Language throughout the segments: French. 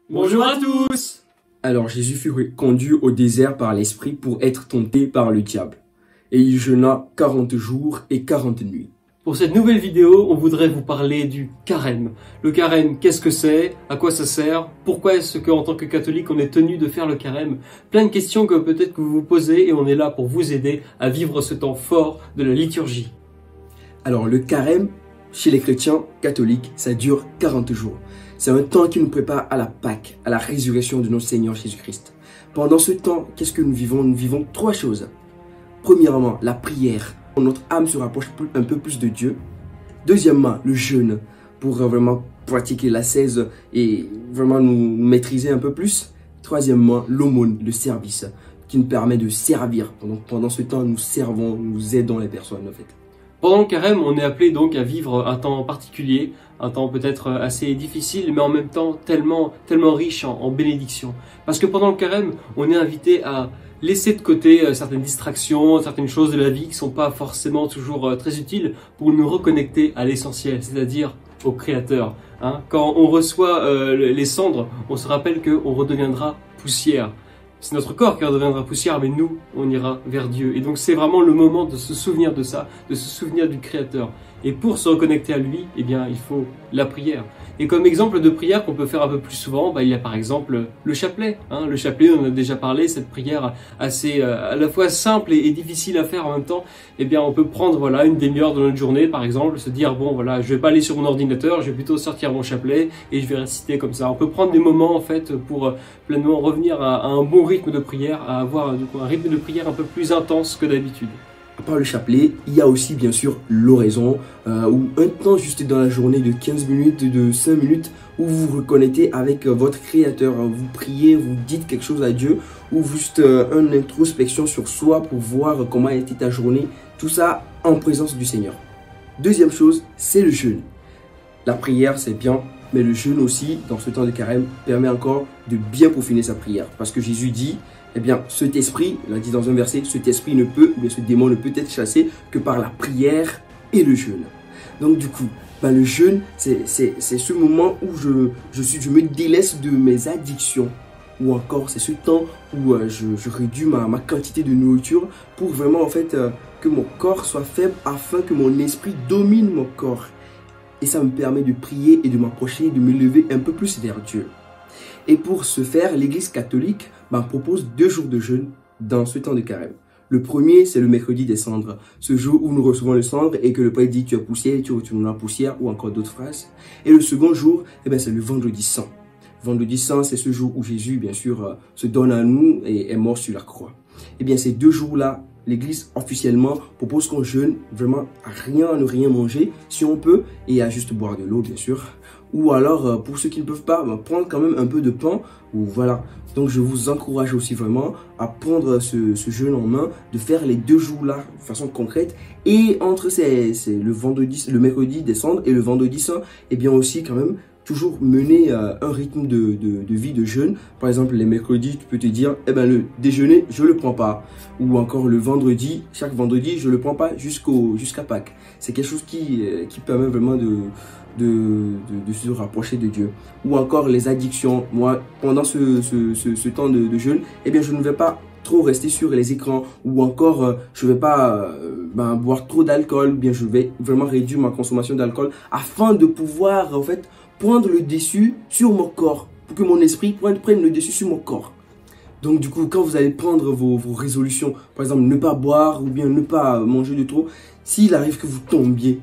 Bonjour à tous! Alors Jésus fut conduit au désert par l'Esprit pour être tenté par le diable. Et il jeûna 40 jours et 40 nuits. Pour cette nouvelle vidéo, on voudrait vous parler du carême. Le carême, qu'est-ce que c'est? À quoi ça sert? Pourquoi est-ce qu'en tant que catholique, on est tenu de faire le carême? Plein de questions que peut-être que vous vous posez et on est là pour vous aider à vivre ce temps fort de la liturgie. Alors le carême, chez les chrétiens catholiques, ça dure 40 jours. C'est un temps qui nous prépare à la Pâque, à la résurrection de notre Seigneur Jésus-Christ. Pendant ce temps, qu'est-ce que nous vivons? Nous vivons trois choses. Premièrement, la prière. Notre âme se rapproche un peu plus de Dieu. Deuxièmement, le jeûne, pour vraiment pratiquer l'ascèse et vraiment nous maîtriser un peu plus. Troisièmement, l'aumône, le service, qui nous permet de servir. Pendant ce temps, nous servons, nous aidons les personnes en fait. Pendant le carême, on est appelé donc à vivre un temps particulier, un temps peut-être assez difficile, mais en même temps tellement riche en bénédictions. Parce que pendant le carême, on est invité à laisser de côté certaines distractions, certaines choses de la vie qui ne sont pas forcément toujours très utiles pour nous reconnecter à l'essentiel, c'est-à-dire au Créateur. Quand on reçoit les cendres, on se rappelle qu'on redeviendra poussière. C'est notre corps qui redeviendra poussière, mais nous, on ira vers Dieu. Et donc c'est vraiment le moment de se souvenir de ça, de se souvenir du Créateur. Et pour se reconnecter à lui, eh bien, il faut la prière. Et comme exemple de prière qu'on peut faire un peu plus souvent, il y a par exemple le chapelet. Le chapelet, on en a déjà parlé, cette prière assez à la fois simple et difficile à faire en même temps. Eh bien, on peut prendre une demi-heure de notre journée, par exemple, se dire bon voilà, je vais pas aller sur mon ordinateur, je vais plutôt sortir mon chapelet et je vais réciter comme ça. On peut prendre des moments en fait pour pleinement revenir à un bon rythme de prière, à avoir un rythme de prière un peu plus intense que d'habitude. À part le chapelet, il y a aussi bien sûr l'oraison, ou un temps juste dans la journée de 15 minutes, de 5 minutes, où vous vous reconnectez avec votre Créateur. Vous priez, vous dites quelque chose à Dieu, ou juste une introspection sur soi pour voir comment a été ta journée. Tout ça en présence du Seigneur. Deuxième chose, c'est le jeûne. La prière, c'est bien, mais le jeûne aussi, dans ce temps de carême, permet encore de bien peaufiner sa prière. Parce que Jésus dit, eh bien, cet esprit, il a dit dans un verset, cet esprit ne peut, mais ce démon ne peut être chassé que par la prière et le jeûne. Donc du coup, le jeûne, c'est ce moment où je me délaisse de mes addictions. Ou encore, c'est ce temps où je réduis ma quantité de nourriture pour vraiment en fait que mon corps soit faible afin que mon esprit domine mon corps. Et ça me permet de prier et de m'approcher, de me lever un peu plus vers Dieu. Et pour ce faire, l'Église catholique propose 2 jours de jeûne dans ce temps de carême. Le premier, c'est le mercredi des cendres, ce jour où nous recevons les cendres et que le prêtre dit tu es poussière, tu retourneras poussière ou encore d'autres phrases. Et le second jour, c'est le vendredi saint. Vendredi saint, c'est ce jour où Jésus, bien sûr, se donne à nous et est mort sur la croix. Et bien ces 2 jours-là, l'Église officiellement propose qu'on jeûne vraiment à ne rien manger si on peut et à juste boire de l'eau bien sûr. Ou alors pour ceux qui ne peuvent pas, prendre quand même un peu de pain ou voilà. Donc je vous encourage aussi vraiment à prendre ce jeûne en main, de faire les 2 jours-là de façon concrète. Et entre le mercredi des cendres et le vendredi saint, et bien aussi quand même toujours mener un rythme de vie de jeûne. Par exemple, les mercredis, tu peux te dire, le déjeuner, je le prends pas. Ou encore le vendredi, chaque vendredi, je le prends pas jusqu'à Pâques. C'est quelque chose qui permet vraiment de se rapprocher de Dieu. Ou encore les addictions. Moi, pendant ce temps de jeûne, je ne vais pas trop rester sur les écrans ou encore je vais pas boire trop d'alcool, bien je vais vraiment réduire ma consommation d'alcool afin de pouvoir en fait prendre le dessus sur mon corps, pour que mon esprit prenne le dessus sur mon corps. Donc du coup, quand vous allez prendre vos résolutions, par exemple ne pas boire ou bien ne pas manger de trop, s'il arrive que vous tombiez,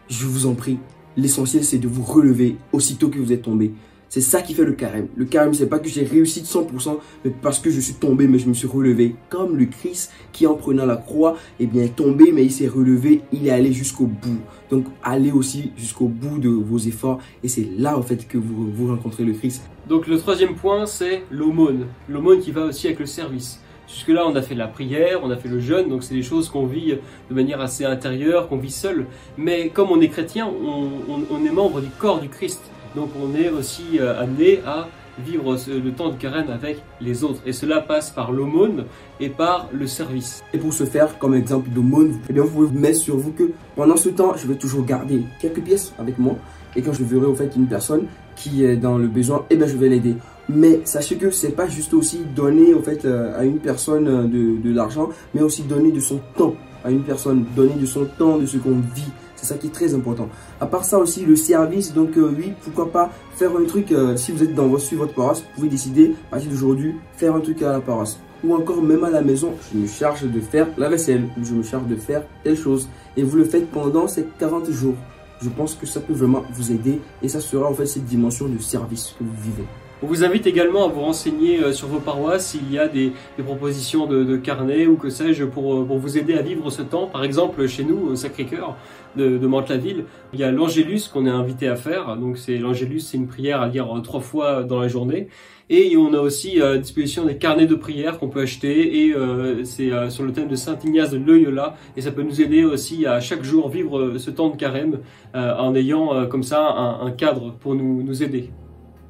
je vous en prie, l'essentiel c'est de vous relever aussitôt que vous êtes tombé. C'est ça qui fait le carême. Le carême, c'est pas que j'ai réussi de 100%, mais parce que je suis tombé, mais je me suis relevé. Comme le Christ qui, en prenant la croix, est tombé, mais il s'est relevé, il est allé jusqu'au bout. Donc, allez aussi jusqu'au bout de vos efforts. Et c'est là, en fait, que vous rencontrez le Christ. Donc, le troisième point, c'est l'aumône. L'aumône qui va aussi avec le service. Jusque-là, on a fait la prière, on a fait le jeûne, donc c'est des choses qu'on vit de manière assez intérieure, qu'on vit seul. Mais comme on est chrétien, on est membre du corps du Christ. Donc on est aussi amené à vivre le temps de carême avec les autres. Et cela passe par l'aumône et par le service. Et pour ce faire, comme exemple d'aumône, vous pouvez vous mettre sur vous que pendant ce temps, je vais toujours garder quelques pièces avec moi. Et quand je verrai en fait une personne, qui est dans le besoin, et bien je vais l'aider. Mais sachez que c'est pas juste aussi donner en fait à une personne de l'argent, mais aussi donner de son temps à une personne, donner de son temps, de ce qu'on vit. C'est ça qui est très important. À part ça aussi, le service, donc oui, pourquoi pas faire un truc, si vous êtes sur votre paroisse, vous pouvez décider à partir d'aujourd'hui, faire un truc à la paroisse. Ou encore même à la maison, je me charge de faire la vaisselle, je me charge de faire telle chose. Et vous le faites pendant ces 40 jours. Je pense que ça peut vraiment vous aider et ça sera en fait cette dimension de service que vous vivez. On vous invite également à vous renseigner sur vos paroisses s'il y a des propositions de carnets ou que sais-je pour vous aider à vivre ce temps. Par exemple, chez nous, au Sacré-Cœur de Mantes-la-Ville, il y a l'Angélus qu'on est invité à faire. Donc l'Angélus, c'est une prière à lire 3 fois dans la journée. Et on a aussi à disposition des carnets de prière qu'on peut acheter et c'est sur le thème de Saint Ignace de Loyola et ça peut nous aider aussi à chaque jour vivre ce temps de carême en ayant comme ça un cadre pour nous aider.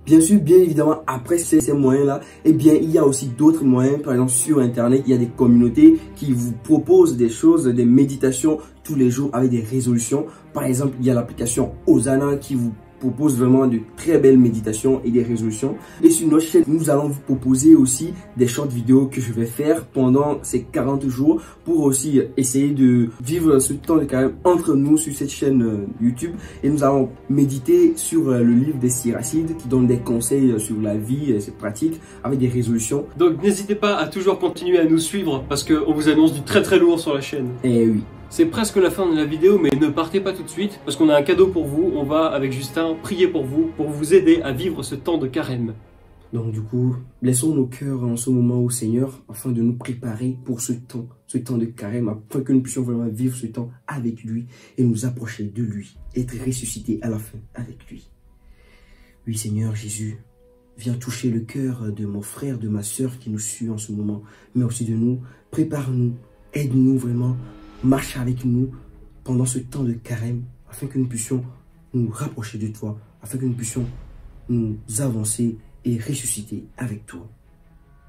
Bien sûr, bien évidemment, après ces moyens-là, eh bien, il y a aussi d'autres moyens. Par exemple, sur Internet, il y a des communautés qui vous proposent des choses, des méditations tous les jours avec des résolutions. Par exemple, il y a l'application Hosanna qui vous propose vraiment de très belles méditations et des résolutions. Et sur notre chaîne, nous allons vous proposer aussi des short vidéos que je vais faire pendant ces 40 jours pour aussi essayer de vivre ce temps de carême entre nous sur cette chaîne YouTube. Et nous allons méditer sur le livre des Syracides qui donne des conseils sur la vie et ses pratiques avec des résolutions. Donc n'hésitez pas à toujours continuer à nous suivre parce qu'on vous annonce du très lourd sur la chaîne. Et oui. C'est presque la fin de la vidéo, mais ne partez pas tout de suite parce qu'on a un cadeau pour vous. On va, avec Justin, prier pour vous aider à vivre ce temps de carême. Donc du coup, laissons nos cœurs en ce moment au Seigneur afin de nous préparer pour ce temps de carême, afin que nous puissions vraiment vivre ce temps avec lui et nous approcher de lui, être ressuscités à la fin avec lui. Oui Seigneur Jésus, viens toucher le cœur de mon frère, de ma sœur qui nous suit en ce moment, mais aussi de nous. Prépare-nous, aide-nous vraiment. Marche avec nous pendant ce temps de carême afin que nous puissions nous rapprocher de toi, afin que nous puissions nous avancer et ressusciter avec toi.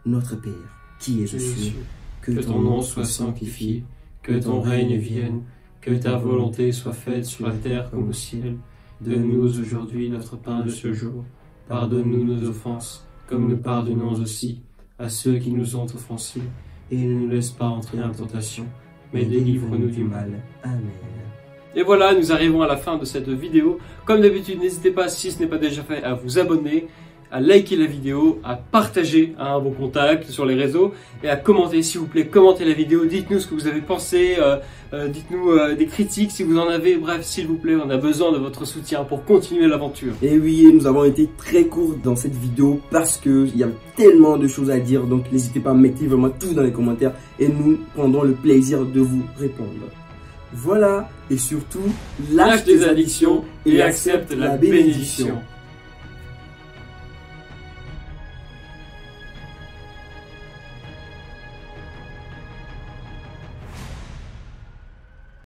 Notre Père, qui es aux cieux, que ton nom soit sanctifié, que ton règne vienne, que ta volonté soit faite sur la terre comme au ciel. Donne-nous aujourd'hui notre pain de ce jour. Pardonne-nous nos offenses, comme nous pardonnons aussi à ceux qui nous ont offensés. Et ne nous laisse pas entrer en tentation, mais délivre-nous du mal. Amen. Et voilà, nous arrivons à la fin de cette vidéo. Comme d'habitude, n'hésitez pas, si ce n'est pas déjà fait, à vous abonner, à liker la vidéo, à partager vos contacts sur les réseaux et à commenter, s'il vous plaît. Commentez la vidéo, dites-nous ce que vous avez pensé, dites-nous des critiques si vous en avez. Bref, s'il vous plaît, on a besoin de votre soutien pour continuer l'aventure. Et oui, nous avons été très courts dans cette vidéo parce qu'il y a tellement de choses à dire. Donc n'hésitez pas à mettre vraiment tout dans les commentaires et nous prendrons le plaisir de vous répondre. Voilà, et surtout, lâche tes addictions et accepte la bénédiction.